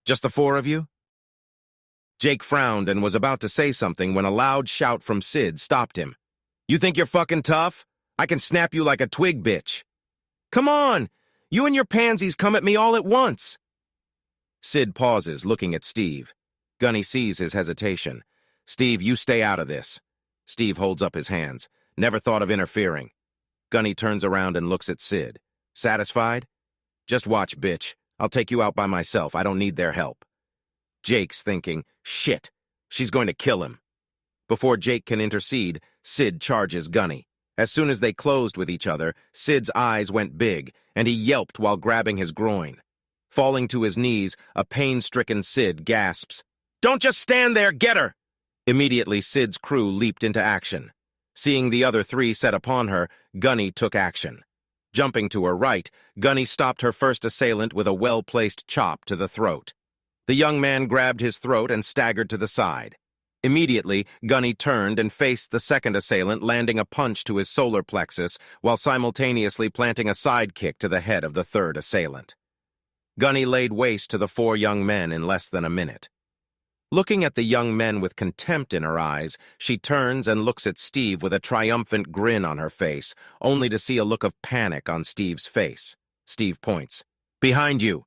Just the four of you? Jake frowned and was about to say something when a loud shout from Sid stopped him. You think you're fucking tough? I can snap you like a twig, bitch. Come on! You and your pansies come at me all at once! Sid pauses, looking at Steve. Gunny sees his hesitation. Steve, you stay out of this. Steve holds up his hands. Never thought of interfering. Gunny turns around and looks at Sid. Satisfied? Just watch, bitch. I'll take you out by myself. I don't need their help. Jake's thinking, shit, she's going to kill him. Before Jake can intercede, Sid charges Gunny. As soon as they closed with each other, Sid's eyes went big, and he yelped while grabbing his groin. Falling to his knees, a pain-stricken Sid gasps, Don't just stand there, get her! Immediately, Sid's crew leaped into action. Seeing the other three set upon her, Gunny took action. Jumping to her right, Gunny stopped her first assailant with a well-placed chop to the throat. The young man grabbed his throat and staggered to the side. Immediately, Gunny turned and faced the second assailant, landing a punch to his solar plexus while simultaneously planting a sidekick to the head of the third assailant. Gunny laid waste to the four young men in less than a minute. Looking at the young men with contempt in her eyes, she turns and looks at Steve with a triumphant grin on her face, only to see a look of panic on Steve's face. Steve points. Behind you!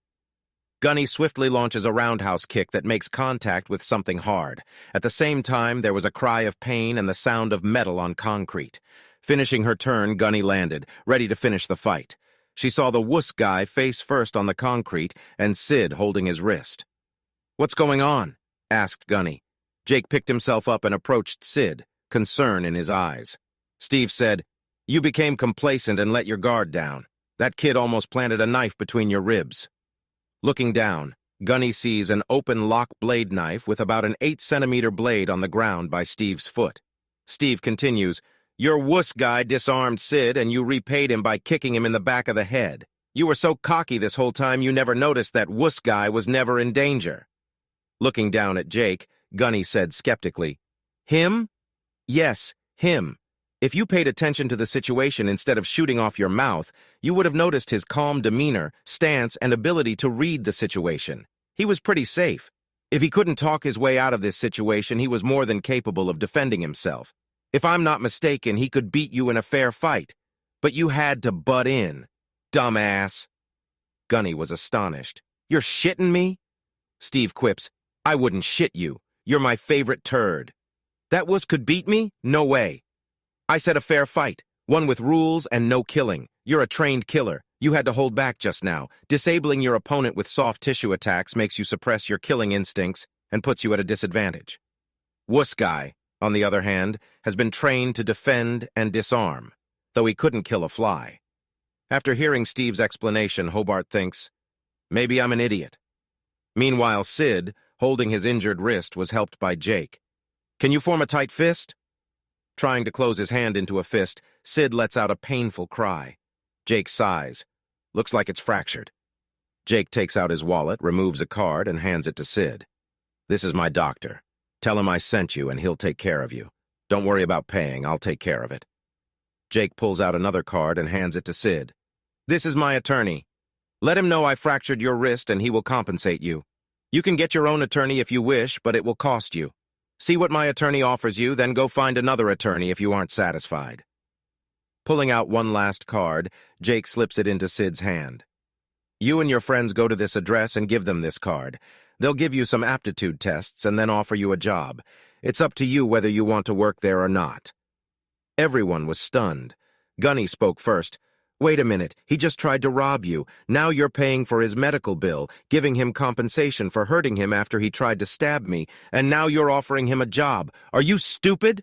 Gunny swiftly launches a roundhouse kick that makes contact with something hard. At the same time, there was a cry of pain and the sound of metal on concrete. Finishing her turn, Gunny landed, ready to finish the fight. She saw the wuss guy face first on the concrete and Sid holding his wrist. What's going on? Asked Gunny. Jake picked himself up and approached Sid, concern in his eyes. Steve said, You became complacent and let your guard down. That kid almost planted a knife between your ribs. Looking down, Gunny sees an open lock blade knife with about an 8-centimeter blade on the ground by Steve's foot. Steve continues, Your wuss guy disarmed Sid and you repaid him by kicking him in the back of the head. You were so cocky this whole time you never noticed that wuss guy was never in danger. Looking down at Jake, Gunny said skeptically, Him? Yes, him. If you paid attention to the situation instead of shooting off your mouth, you would have noticed his calm demeanor, stance, and ability to read the situation. He was pretty safe. If he couldn't talk his way out of this situation, he was more than capable of defending himself. If I'm not mistaken, he could beat you in a fair fight. But you had to butt in. Dumbass. Gunny was astonished. You're shitting me? Steve quips, I wouldn't shit you. You're my favorite turd. That wuss could beat me? No way. I said a fair fight, one with rules and no killing. You're a trained killer. You had to hold back just now. Disabling your opponent with soft tissue attacks makes you suppress your killing instincts and puts you at a disadvantage. Wuss guy, on the other hand, has been trained to defend and disarm, though he couldn't kill a fly. After hearing Steve's explanation, Hobart thinks, maybe I'm an idiot. Meanwhile, Sid, holding his injured wrist, was helped by Jake. Can you form a tight fist? Trying to close his hand into a fist, Sid lets out a painful cry. Jake sighs. Looks like it's fractured. Jake takes out his wallet, removes a card, and hands it to Sid. This is my doctor. Tell him I sent you and he'll take care of you. Don't worry about paying, I'll take care of it. Jake pulls out another card and hands it to Sid. This is my attorney. Let him know I fractured your wrist and he will compensate you. You can get your own attorney if you wish, but it will cost you. See what my attorney offers you, then go find another attorney if you aren't satisfied. Pulling out one last card, Jake slips it into Sid's hand. You and your friends go to this address and give them this card. They'll give you some aptitude tests and then offer you a job. It's up to you whether you want to work there or not. Everyone was stunned. Gunny spoke first. Wait a minute, he just tried to rob you. Now you're paying for his medical bill, giving him compensation for hurting him after he tried to stab me, and now you're offering him a job. Are you stupid?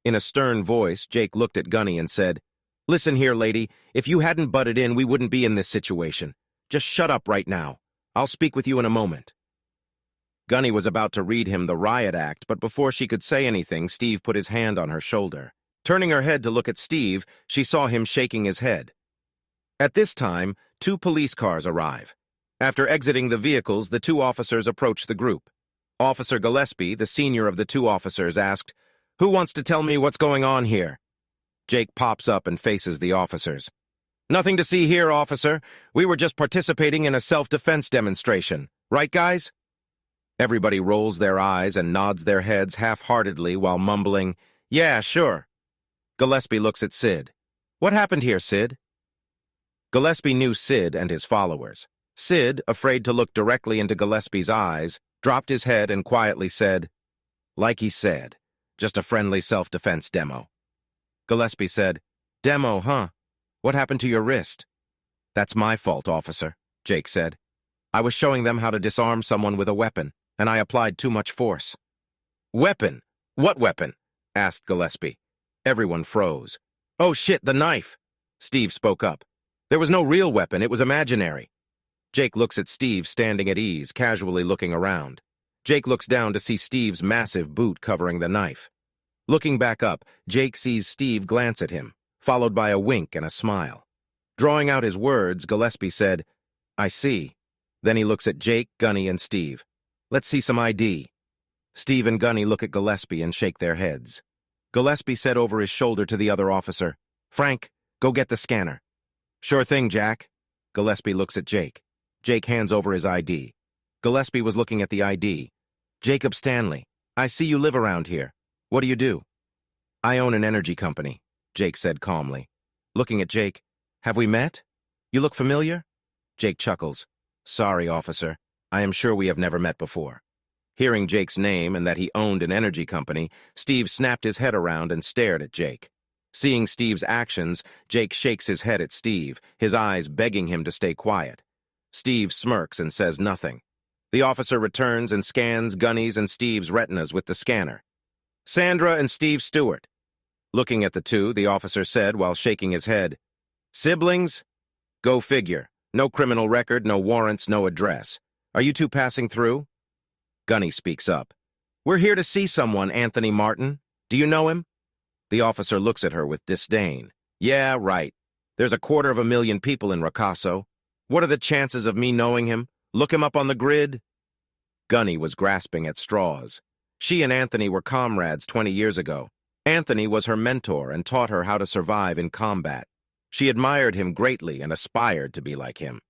In a stern voice, Jake looked at Gunny and said, Listen here, lady, if you hadn't butted in, we wouldn't be in this situation. Just shut up right now. I'll speak with you in a moment. Gunny was about to read him the riot act, but before she could say anything, Steve put his hand on her shoulder. Turning her head to look at Steve, she saw him shaking his head. At this time, 2 police cars arrive. After exiting the vehicles, the 2 officers approach the group. Officer Gillespie, the senior of the 2 officers, asked, Who wants to tell me what's going on here? Jake pops up and faces the officers. Nothing to see here, officer. We were just participating in a self-defense demonstration. Right, guys? Everybody rolls their eyes and nods their heads half-heartedly while mumbling, "Yeah, sure." Gillespie looks at Sid. "What happened here, Sid?" Gillespie knew Sid and his followers. Sid, afraid to look directly into Gillespie's eyes, dropped his head and quietly said, "Like he said, just a friendly self-defense demo." Gillespie said, "Demo, huh? What happened to your wrist?" "That's my fault, officer," Jake said. "I was showing them how to disarm someone with a weapon, and I applied too much force." "Weapon? What weapon?" asked Gillespie. Everyone froze. "Oh shit, the knife!" Steve spoke up. "There was no real weapon, it was imaginary." Jake looks at Steve standing at ease, casually looking around. Jake looks down to see Steve's massive boot covering the knife. Looking back up, Jake sees Steve glance at him, followed by a wink and a smile. Drawing out his words, Gillespie said, "I see." Then he looks at Jake, Gunny, and Steve. "Let's see some ID." Steve and Gunny look at Gillespie and shake their heads. Gillespie said over his shoulder to the other officer, "Frank, go get the scanner." "Sure thing, Jack." Gillespie looks at Jake. Jake hands over his ID. Gillespie was looking at the ID. "Jacob Stanley, I see you live around here. What do you do?" "I own an energy company," Jake said calmly. Looking at Jake, "Have we met? You look familiar?" Jake chuckles. "Sorry, officer. I am sure we have never met before." Hearing Jake's name and that he owned an energy company, Steve snapped his head around and stared at Jake. Seeing Steve's actions, Jake shakes his head at Steve, his eyes begging him to stay quiet. Steve smirks and says nothing. The officer returns and scans Gunny's and Steve's retinas with the scanner. "Sandra and Steve Stewart." Looking at the two, the officer said while shaking his head, "Siblings? Go figure. No criminal record, no warrants, no address. Are you two passing through?" Gunny speaks up. "We're here to see someone, Anthony Martin. Do you know him?" The officer looks at her with disdain. "Yeah, right. There's 250,000 people in Ricasso. What are the chances of me knowing him? Look him up on the grid." Gunny was grasping at straws. She and Anthony were comrades 20 years ago. Anthony was her mentor and taught her how to survive in combat. She admired him greatly and aspired to be like him.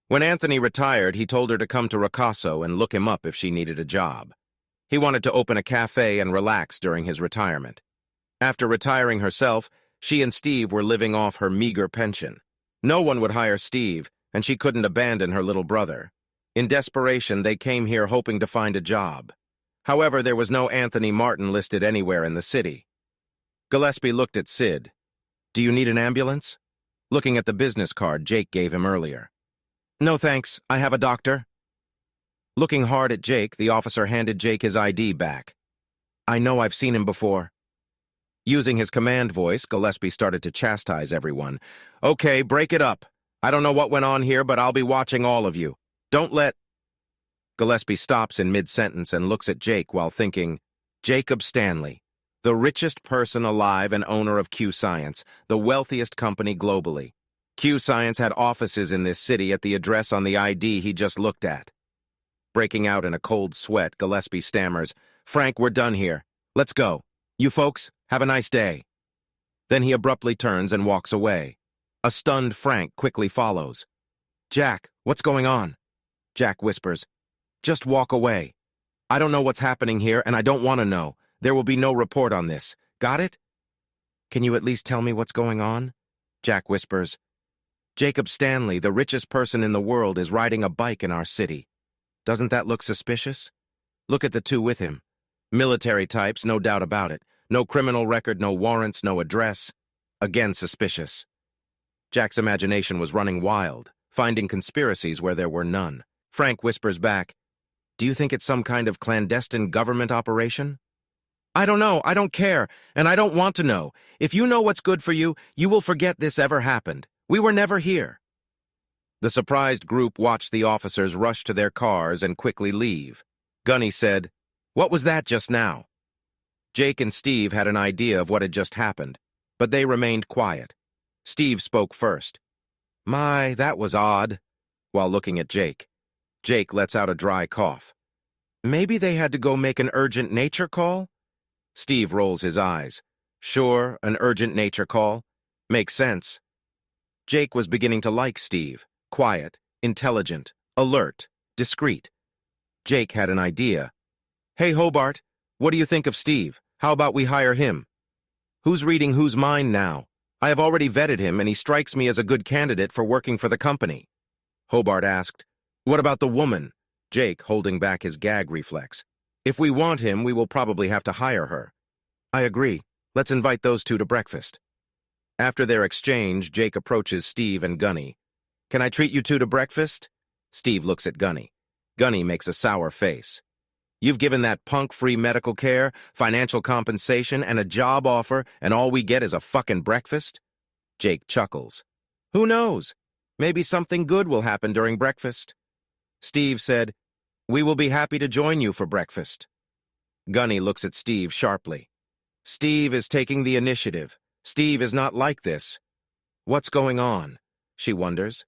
When Anthony retired, he told her to come to Ricasso and look him up if she needed a job. He wanted to open a cafe and relax during his retirement. After retiring herself, she and Steve were living off her meager pension. No one would hire Steve, and she couldn't abandon her little brother. In desperation, they came here hoping to find a job. However, there was no Anthony Martin listed anywhere in the city. Gillespie looked at Sid. "Do you need an ambulance?" Looking at the business card Jake gave him earlier. "No thanks, I have a doctor." Looking hard at Jake, the officer handed Jake his ID back. "I know I've seen him before." Using his command voice, Gillespie started to chastise everyone. "Okay, break it up. I don't know what went on here, but I'll be watching all of you. Don't let—" Gillespie stops in mid-sentence and looks at Jake while thinking, "Jacob Stanley, the richest person alive and owner of Q Science, the wealthiest company globally. Q Science had offices in this city at the address on the ID he just looked at." Breaking out in a cold sweat, Gillespie stammers, "Frank, we're done here. Let's go. You folks, have a nice day." Then he abruptly turns and walks away. A stunned Frank quickly follows. "Jack, what's going on?" Jack whispers, "Just walk away. I don't know what's happening here, and I don't want to know. There will be no report on this. Got it?" "Can you at least tell me what's going on?" Jack whispers, "Jacob Stanley, the richest person in the world, is riding a bike in our city. Doesn't that look suspicious? Look at the two with him. Military types, no doubt about it. No criminal record, no warrants, no address. Again suspicious." Jack's imagination was running wild, finding conspiracies where there were none. Frank whispers back, "Do you think it's some kind of clandestine government operation?" "I don't know, I don't care, and I don't want to know. If you know what's good for you, you will forget this ever happened. We were never here." The surprised group watched the officers rush to their cars and quickly leave. Gunny said, "What was that just now?" Jake and Steve had an idea of what had just happened, but they remained quiet. Steve spoke first. "My, that was odd," while looking at Jake. Jake lets out a dry cough. "Maybe they had to go make an urgent nature call?" Steve rolls his eyes. "Sure, an urgent nature call. Makes sense." Jake was beginning to like Steve. Quiet, intelligent, alert, discreet. Jake had an idea. Hey, Hobart, what do you think of Steve? How about we hire him? Who's reading whose mind now? I have already vetted him, and he strikes me as a good candidate for working for the company. Hobart asked, What about the woman? Jake, holding back his gag reflex. If we want him, we will probably have to hire her. I agree. Let's invite those two to breakfast. After their exchange, Jake approaches Steve and Gunny. Can I treat you two to breakfast? Steve looks at Gunny. Gunny makes a sour face. You've given that punk free medical care, financial compensation, and a job offer, and all we get is a fucking breakfast? Jake chuckles. Who knows? Maybe something good will happen during breakfast. Steve said, We will be happy to join you for breakfast. Gunny looks at Steve sharply. Steve is taking the initiative. Steve is not like this. What's going on? She wonders.